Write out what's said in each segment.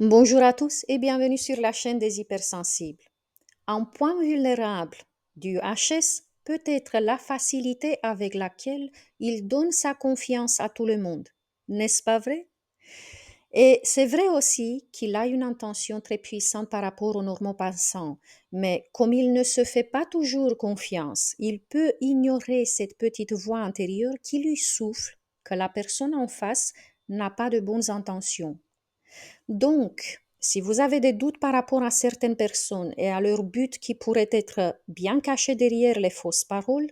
Bonjour à tous et bienvenue sur la chaîne des hypersensibles. Un point vulnérable du HS peut être la facilité avec laquelle il donne sa confiance à tout le monde. N'est-ce pas vrai? Et c'est vrai aussi qu'il a une intention très puissante par rapport aux normaux passants, mais comme il ne se fait pas toujours confiance, il peut ignorer cette petite voix intérieure qui lui souffle que la personne en face n'a pas de bonnes intentions. Donc, si vous avez des doutes par rapport à certaines personnes et à leur but qui pourrait être bien caché derrière les fausses paroles,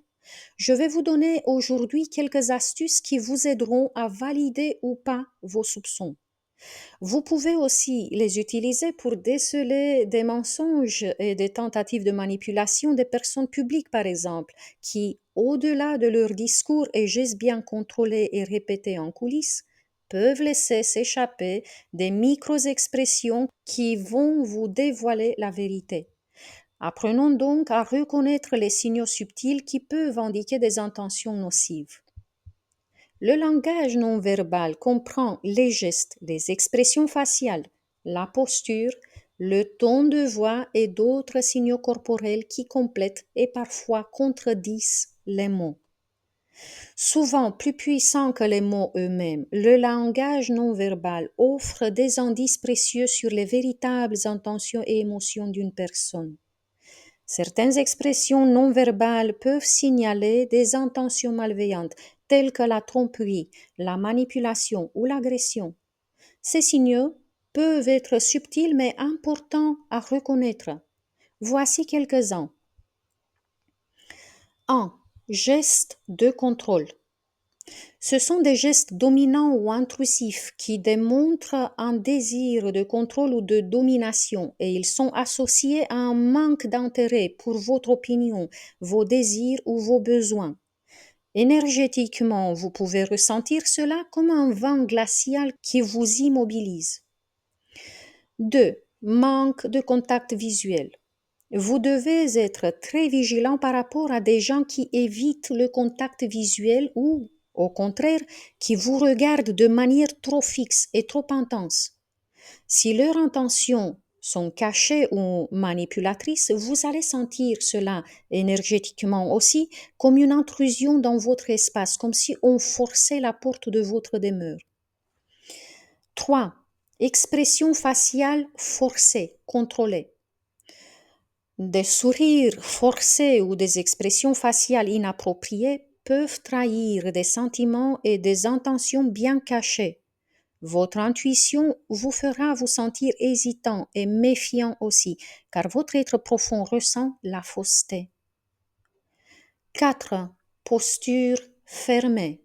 je vais vous donner aujourd'hui quelques astuces qui vous aideront à valider ou pas vos soupçons. Vous pouvez aussi les utiliser pour déceler des mensonges et des tentatives de manipulation des personnes publiques, par exemple, qui, au-delà de leur discours et gestes bien contrôlés et répétés en coulisses, peuvent laisser s'échapper des micro-expressions qui vont vous dévoiler la vérité. Apprenons donc à reconnaître les signaux subtils qui peuvent indiquer des intentions nocives. Le langage non verbal comprend les gestes, les expressions faciales, la posture, le ton de voix et d'autres signaux corporels qui complètent et parfois contredisent les mots. Souvent plus puissant que les mots eux-mêmes, le langage non verbal offre des indices précieux sur les véritables intentions et émotions d'une personne. Certaines expressions non verbales peuvent signaler des intentions malveillantes, telles que la tromperie, la manipulation ou l'agression. Ces signaux peuvent être subtils mais importants à reconnaître. Voici quelques-uns. 1. Gestes de contrôle. Ce sont des gestes dominants ou intrusifs qui démontrent un désir de contrôle ou de domination et ils sont associés à un manque d'intérêt pour votre opinion, vos désirs ou vos besoins. Énergétiquement, vous pouvez ressentir cela comme un vent glacial qui vous immobilise. 2. Manque de contact visuel. Vous devez être très vigilant par rapport à des gens qui évitent le contact visuel ou, au contraire, qui vous regardent de manière trop fixe et trop intense. Si leurs intentions sont cachées ou manipulatrices, vous allez sentir cela énergétiquement aussi comme une intrusion dans votre espace, comme si on forçait la porte de votre demeure. 3. Expression faciale forcée, contrôlée. Des sourires forcés ou des expressions faciales inappropriées peuvent trahir des sentiments et des intentions bien cachées. Votre intuition vous fera vous sentir hésitant et méfiant aussi, car votre être profond ressent la fausseté. 4. Posture fermée.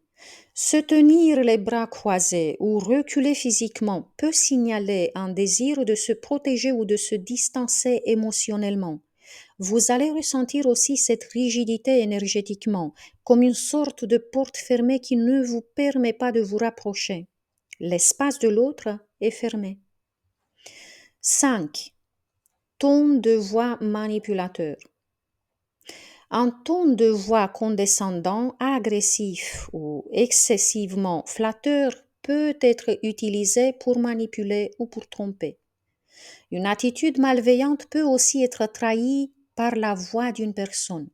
Se tenir les bras croisés ou reculer physiquement peut signaler un désir de se protéger ou de se distancer émotionnellement. Vous allez ressentir aussi cette rigidité énergétiquement, comme une sorte de porte fermée qui ne vous permet pas de vous rapprocher. L'espace de l'autre est fermé. 5. Ton de voix manipulateur. Un ton de voix condescendant, agressif ou excessivement flatteur peut être utilisé pour manipuler ou pour tromper. Une attitude malveillante peut aussi être trahie par la voix d'une personne.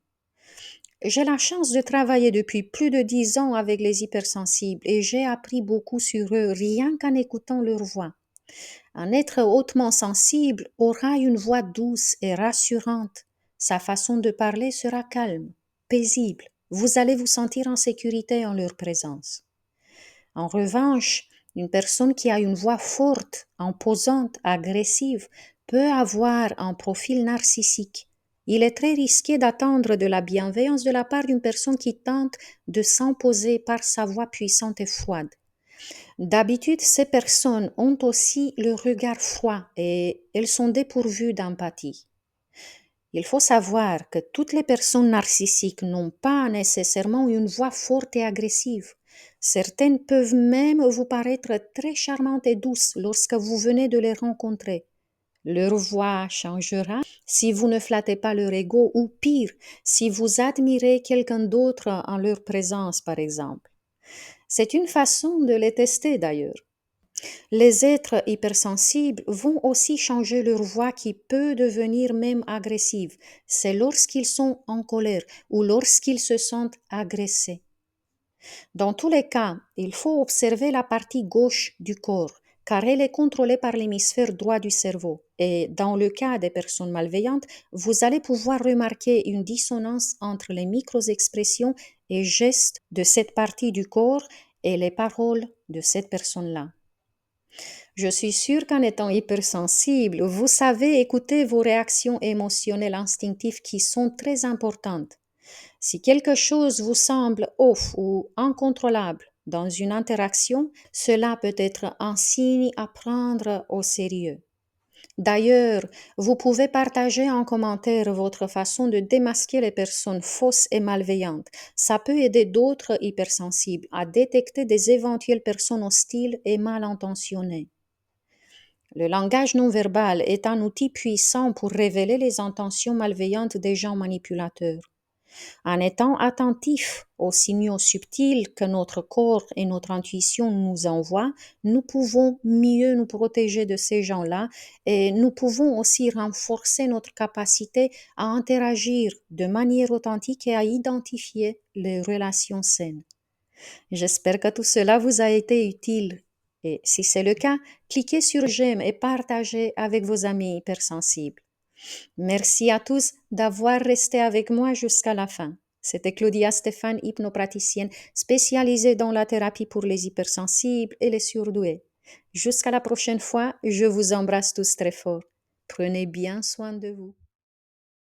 J'ai la chance de travailler depuis plus de 10 ans avec les hypersensibles et j'ai appris beaucoup sur eux rien qu'en écoutant leur voix. Un être hautement sensible aura une voix douce et rassurante. Sa façon de parler sera calme, paisible. Vous allez vous sentir en sécurité en leur présence. En revanche, une personne qui a une voix forte, imposante, agressive, peut avoir un profil narcissique. Il est très risqué d'attendre de la bienveillance de la part d'une personne qui tente de s'imposer par sa voix puissante et froide. D'habitude, ces personnes ont aussi le regard froid et elles sont dépourvues d'empathie. Il faut savoir que toutes les personnes narcissiques n'ont pas nécessairement une voix forte et agressive. Certaines peuvent même vous paraître très charmantes et douces lorsque vous venez de les rencontrer. Leur voix changera si vous ne flattez pas leur ego ou pire, si vous admirez quelqu'un d'autre en leur présence, par exemple. C'est une façon de les tester d'ailleurs. Les êtres hypersensibles vont aussi changer leur voix qui peut devenir même agressive. C'est lorsqu'ils sont en colère ou lorsqu'ils se sentent agressés. Dans tous les cas, il faut observer la partie gauche du corps, car elle est contrôlée par l'hémisphère droit du cerveau. Et dans le cas des personnes malveillantes, vous allez pouvoir remarquer une dissonance entre les micro-expressions et gestes de cette partie du corps et les paroles de cette personne-là. Je suis sûre qu'en étant hypersensible, vous savez écouter vos réactions émotionnelles instinctives qui sont très importantes. Si quelque chose vous semble off ou incontrôlable dans une interaction, cela peut être un signe à prendre au sérieux. D'ailleurs, vous pouvez partager en commentaire votre façon de démasquer les personnes fausses et malveillantes. Ça peut aider d'autres hypersensibles à détecter des éventuelles personnes hostiles et mal intentionnées. Le langage non verbal est un outil puissant pour révéler les intentions malveillantes des gens manipulateurs. En étant attentifs aux signaux subtils que notre corps et notre intuition nous envoient, nous pouvons mieux nous protéger de ces gens-là et nous pouvons aussi renforcer notre capacité à interagir de manière authentique et à identifier les relations saines. J'espère que tout cela vous a été utile. Et si c'est le cas, cliquez sur j'aime et partagez avec vos amis hypersensibles. Merci à tous d'avoir resté avec moi jusqu'à la fin. C'était Claudia Stéphane, hypnopraticienne spécialisée dans la thérapie pour les hypersensibles et les surdoués. Jusqu'à la prochaine fois, je vous embrasse tous très fort. Prenez bien soin de vous.